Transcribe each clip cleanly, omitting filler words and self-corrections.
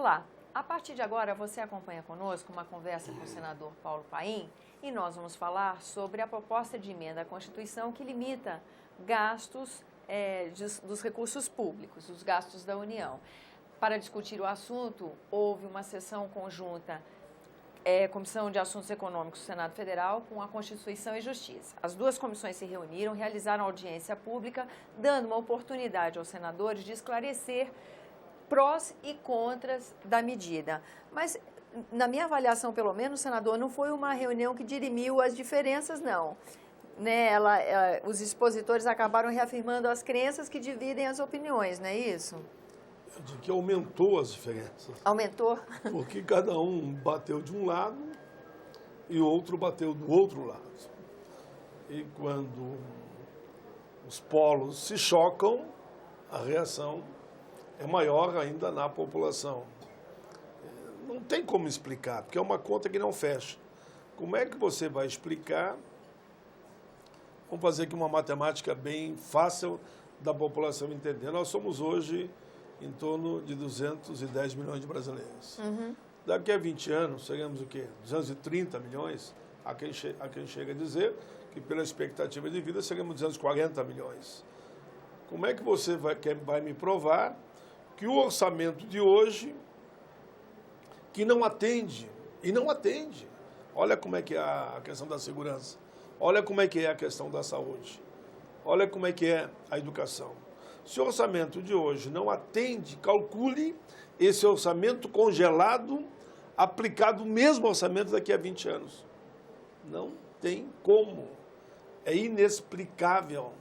Olá, a partir de agora você acompanha conosco uma conversa com o senador Paulo Paim e nós vamos falar sobre a proposta de emenda à Constituição que limita gastos dos recursos públicos, os gastos da União. Para discutir o assunto, houve uma sessão conjunta Comissão de Assuntos Econômicos do Senado Federal com a Constituição e Justiça. As duas comissões se reuniram, realizaram audiência pública, dando uma oportunidade aos senadores de esclarecer prós e contras da medida. Mas, na minha avaliação, pelo menos, senador, não foi uma reunião que dirimiu as diferenças, não. Né? Os expositores acabaram reafirmando as crenças que dividem as opiniões, não é isso? De que aumentou as diferenças. Aumentou? Porque cada um bateu de um lado e o outro bateu do outro lado. E quando os polos se chocam, a reação é maior ainda na população. Não tem como explicar, porque é uma conta que não fecha. Como é que você vai explicar? Vamos fazer aqui uma matemática bem fácil da população entender. Nós somos hoje em torno de 210 milhões de brasileiros. Uhum. Daqui a 20 anos, seremos o quê? 230 milhões? Há quem chega a dizer que, pela expectativa de vida, seremos 240 milhões. Como é que você vai me provar que o orçamento de hoje, que não atende, e não atende, olha como é que é a questão da segurança, olha como é que é a questão da saúde, olha como é que é a educação. Se o orçamento de hoje não atende, calcule esse orçamento congelado, aplicado o mesmo orçamento daqui a 20 anos. Não tem como. É inexplicável.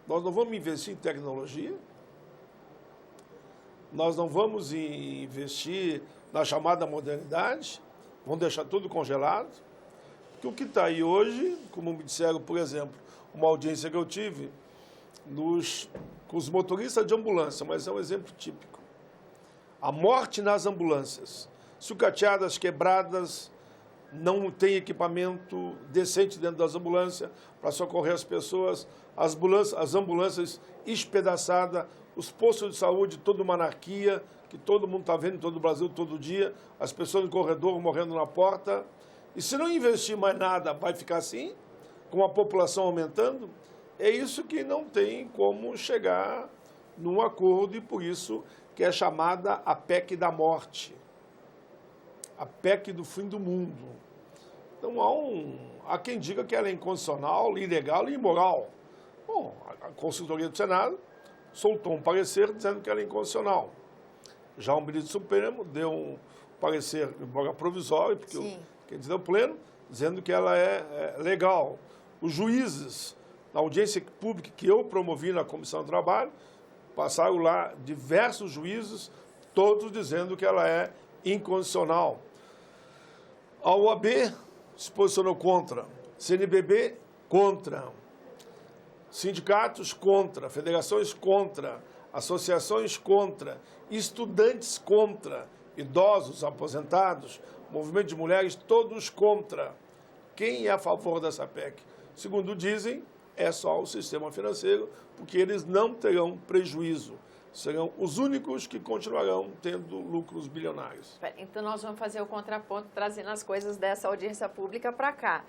Nós não vamos investir em tecnologia, nós não vamos investir na chamada modernidade, vamos deixar tudo congelado. Porque o que está aí hoje, como me disseram, por exemplo, uma audiência que eu tive, com os motoristas de ambulância, mas é um exemplo típico. A morte nas ambulâncias, sucateadas, quebradas, não tem equipamento decente dentro das ambulâncias para socorrer as pessoas, as ambulâncias espedaçadas, os postos de saúde, toda uma anarquia, que todo mundo está vendo em todo o Brasil todo dia, as pessoas no corredor morrendo na porta. E se não investir mais nada, vai ficar assim, com a população aumentando? É isso que não tem como chegar num acordo e por isso que é chamada a PEC da morte, a PEC do fim do mundo. Então há quem diga que ela é inconstitucional, ilegal e imoral. Bom, a consultoria do Senado soltou um parecer dizendo que ela é inconstitucional. Já o ministro Supremo deu um parecer, embora provisório, porque quer dizer o pleno, dizendo que ela é legal. Os juízes, na audiência pública que eu promovi na Comissão do Trabalho, passaram lá diversos juízes, todos dizendo que ela é inconstitucional. A OAB se posicionou contra, CNBB contra, sindicatos contra, federações contra, associações contra, estudantes contra, idosos, aposentados, movimento de mulheres, todos contra. Quem é a favor dessa PEC? Segundo dizem, é só o sistema financeiro, porque eles não terão prejuízo. Serão os únicos que continuarão tendo lucros bilionários. Então, nós vamos fazer o contraponto, trazendo as coisas dessa audiência pública para cá.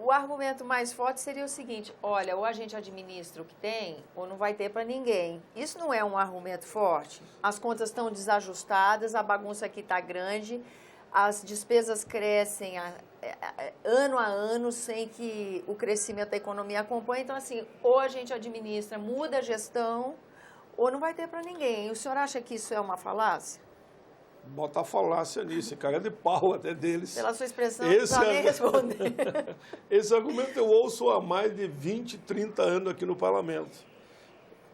O argumento mais forte seria o seguinte: olha, ou a gente administra o que tem, ou não vai ter para ninguém. Isso não é um argumento forte? As contas estão desajustadas, a bagunça aqui está grande, as despesas crescem ano a ano sem que o crescimento da economia acompanhe. Então, assim, ou a gente administra, muda a gestão, ou não vai ter para ninguém. O senhor acha que isso é uma falácia? Botar falácia nisso, cara de pau até deles. Pela sua expressão, não precisa nem responder. Esse argumento eu ouço há mais de 20, 30 anos aqui no Parlamento.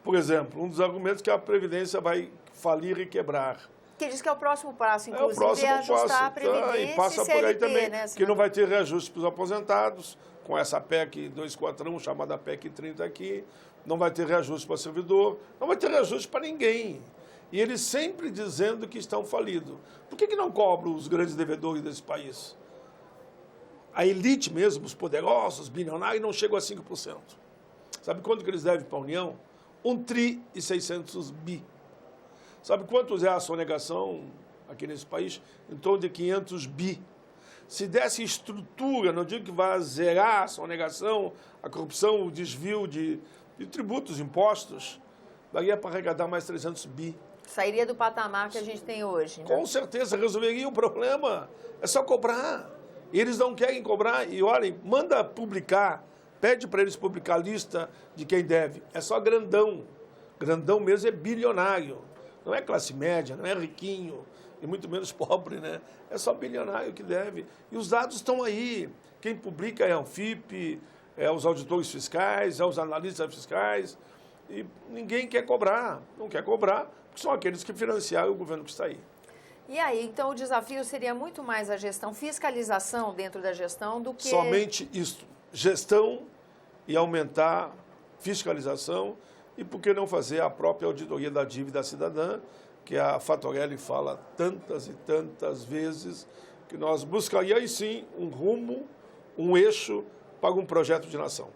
Por exemplo, um dos argumentos que a Previdência vai falir e quebrar. Que diz que é o próximo passo, inclusive, é o próximo ajustar passo. a Previdência e passa e por aí CLT, também, né, que não vai ter reajuste para os aposentados, com essa PEC 241, chamada PEC 30 aqui, não vai ter reajuste para servidor, não vai ter reajuste para ninguém. E eles sempre dizendo que estão falidos. Por que não cobram os grandes devedores desse país? A elite mesmo, os poderosos, bilionários, não chegam a 5%. Sabe quanto que eles devem para a União? 1,6 tri. Sabe quantos é a sonegação aqui nesse país? Em torno de 500 bi. Se desse estrutura, não digo que vai zerar a sonegação, a corrupção, o desvio de tributos, impostos, daria para arrecadar mais 300 bi. Sairia do patamar que a gente tem hoje, né? Com certeza, resolveria o problema. É só cobrar. E eles não querem cobrar. E olhem, manda publicar, pede para eles publicar a lista de quem deve. É só grandão. Grandão mesmo é bilionário. Não é classe média, não é riquinho, e muito menos pobre, né? É só bilionário que deve. E os dados estão aí. Quem publica é a Anfip, é os auditores fiscais, é os analistas fiscais. E ninguém quer cobrar. Não quer cobrar, porque são aqueles que financiaram o governo que está aí. E aí, então, o desafio seria muito mais a gestão, fiscalização dentro da gestão do que... Somente isso. Gestão e aumentar fiscalização. E por que não fazer a própria auditoria da dívida cidadã, que a Fatorelli fala tantas e tantas vezes, que nós buscaríamos, aí sim, um rumo, um eixo para um projeto de nação.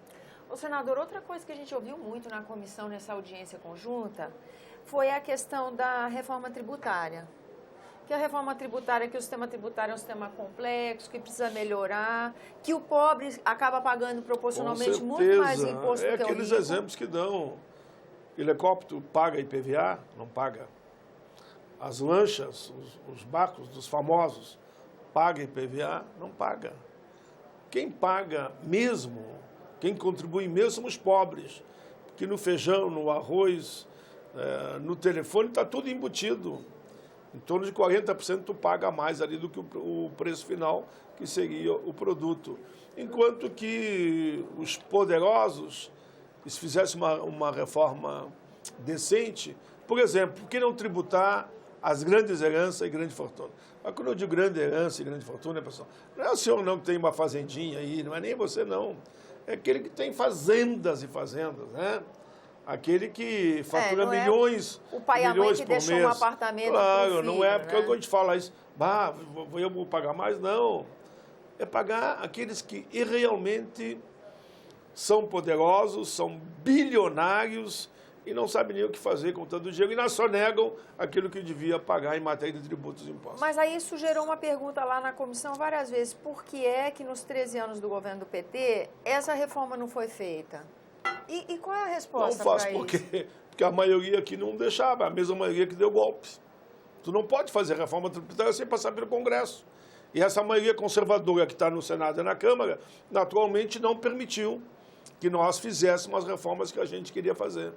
Ô, senador, outra coisa que a gente ouviu muito na comissão, nessa audiência conjunta, foi a questão da reforma tributária. Que a reforma tributária, que o sistema tributário é um sistema complexo, que precisa melhorar, que o pobre acaba pagando proporcionalmente muito mais imposto do que o rico. Aqueles exemplos que dão. Helicóptero paga IPVA? Não paga. As lanchas, os barcos dos famosos, paga IPVA? Não paga. Quem paga mesmo, quem contribui mesmo são os pobres. Porque no feijão, no arroz, no telefone, está tudo embutido. Em torno de 40% tu paga mais ali do que o preço final, que seria o produto. Enquanto que os poderosos, se fizesse uma reforma decente, por exemplo, por que não tributar as grandes heranças e grande fortuna? Mas quando eu digo grande herança e grande fortuna, pessoal, não é o senhor não que tem uma fazendinha aí, não é nem você não. É aquele que tem fazendas e fazendas, né? Aquele que fatura milhões, o pai e a mãe que deixou um apartamento. Claro, não é porque quando a gente fala isso, eu vou pagar mais, não. É pagar aqueles que realmente são poderosos, são bilionários e não sabem nem o que fazer com tanto dinheiro e não só negam aquilo que devia pagar em matéria de tributos e impostos. Mas aí isso gerou uma pergunta lá na comissão várias vezes. Por que é que nos 13 anos do governo do PT essa reforma não foi feita? E qual é a resposta para isso? Não faço porque a maioria aqui não deixava, a mesma maioria que deu golpes. Tu não pode fazer reforma tributária sem passar pelo Congresso. E essa maioria conservadora que está no Senado e na Câmara, naturalmente não permitiu que nós fizéssemos as reformas que a gente queria fazer.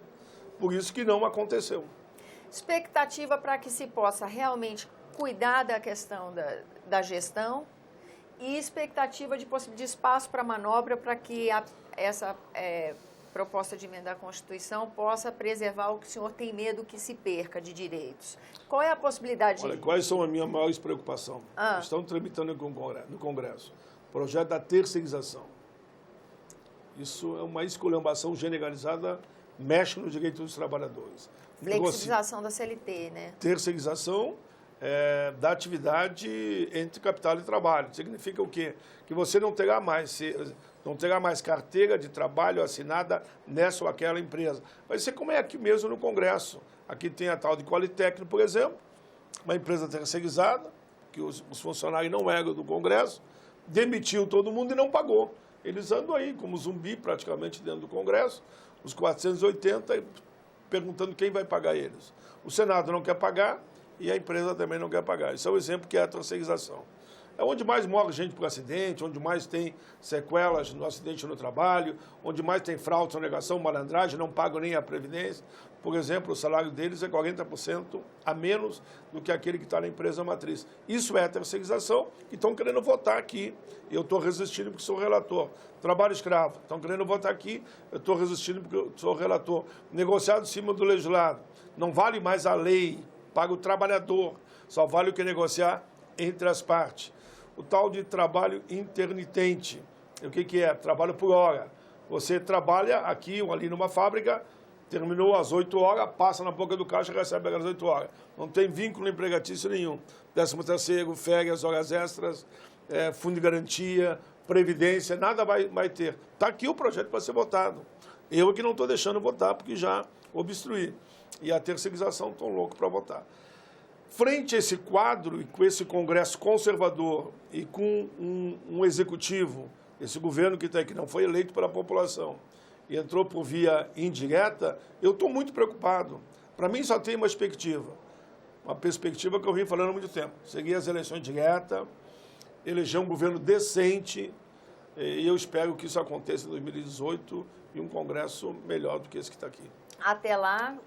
Por isso que não aconteceu. Expectativa para que se possa realmente cuidar da questão da gestão e expectativa de espaço para manobra para que essa proposta de emenda à Constituição possa preservar o que o senhor tem medo que se perca de direitos. Qual é a possibilidade? Olha, quais são as minhas maiores preocupações? Estão tramitando no Congresso. Projeto da terceirização. Isso é uma esculhambação generalizada, mexe no direito dos trabalhadores. Flexibilização da CLT, né? Terceirização da atividade entre capital e trabalho. Significa o quê? Que você não terá mais carteira de trabalho assinada nessa ou aquela empresa. Vai ser como é aqui mesmo no Congresso. Aqui tem a tal de Qualitec, por exemplo, uma empresa terceirizada, que os funcionários não eram do Congresso, demitiu todo mundo e não pagou. Eles andam aí como zumbi praticamente dentro do Congresso, os 480, perguntando quem vai pagar eles. O Senado não quer pagar e a empresa também não quer pagar. Isso é o exemplo que é a terceirização. É onde mais morre gente por acidente, onde mais tem sequelas no acidente no trabalho, onde mais tem fraude, sonegação, malandragem, não pagam nem a Previdência. Por exemplo, o salário deles é 40% a menos do que aquele que está na empresa matriz. Isso é a terceirização e estão querendo votar aqui. Eu estou resistindo porque sou relator. Trabalho escravo. Estão querendo votar aqui, eu estou resistindo porque eu sou relator. Negociado em cima do legislado. Não vale mais a lei, paga o trabalhador. Só vale o que negociar entre as partes. O tal de trabalho intermitente. O que é? Trabalho por hora. Você trabalha aqui ou ali numa fábrica, terminou às 8 horas, passa na boca do caixa e recebe às 8 horas. Não tem vínculo empregatício nenhum. 13º, férias, horas extras, fundo de garantia, previdência, nada vai ter. Está aqui o projeto para ser votado. Eu que não estou deixando votar porque já obstruí. e a terceirização estão loucos para votar. Frente a esse quadro e com esse Congresso conservador e com um executivo, esse governo que está aqui, não foi eleito pela população e entrou por via indireta, eu estou muito preocupado. Para mim só tem uma perspectiva que eu vim falando há muito tempo. Seguir as eleições diretas, eleger um governo decente, e eu espero que isso aconteça em 2018 e um Congresso melhor do que esse que está aqui. Até lá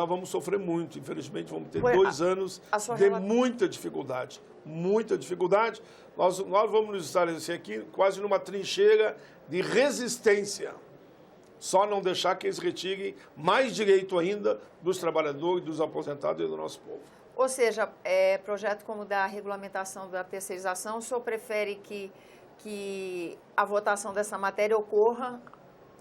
vamos sofrer muito, infelizmente vamos ter 2 anos de muita dificuldade, muita dificuldade. Nós vamos nos estabelecer aqui quase numa trincheira de resistência, só não deixar que eles retirem mais direito ainda dos trabalhadores, dos aposentados e do nosso povo. Ou seja, projeto como o da regulamentação da terceirização, o senhor prefere que a votação dessa matéria ocorra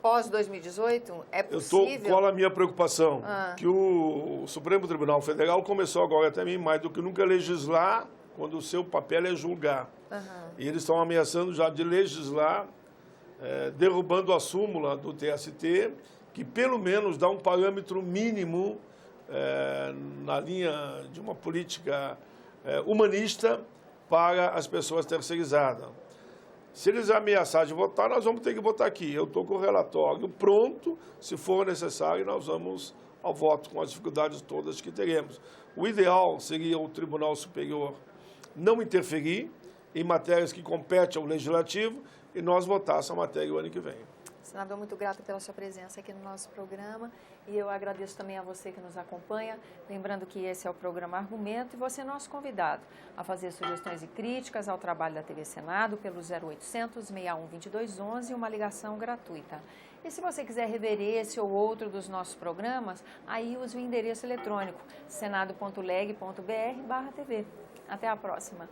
pós-2018? É possível? Qual a minha preocupação? Que o Supremo Tribunal Federal começou agora também, mais do que nunca, a legislar quando o seu papel é julgar. E eles estão ameaçando já de legislar, derrubando a súmula do TST, que pelo menos dá um parâmetro mínimo na linha de uma política humanista para as pessoas terceirizadas. Se eles ameaçarem de votar, nós vamos ter que votar aqui. Eu estou com o relatório pronto, se for necessário, nós vamos ao voto com as dificuldades todas que teremos. O ideal seria o Tribunal Superior não interferir em matérias que competem ao Legislativo e nós votar essa matéria o ano que vem. Senador, muito grata pela sua presença aqui no nosso programa e eu agradeço também a você que nos acompanha. Lembrando que esse é o programa Argumento e você é nosso convidado a fazer sugestões e críticas ao trabalho da TV Senado pelo 0800 61 2211 e uma ligação gratuita. E se você quiser rever esse ou outro dos nossos programas, aí use o endereço eletrônico senado.leg.br/TV. Até a próxima.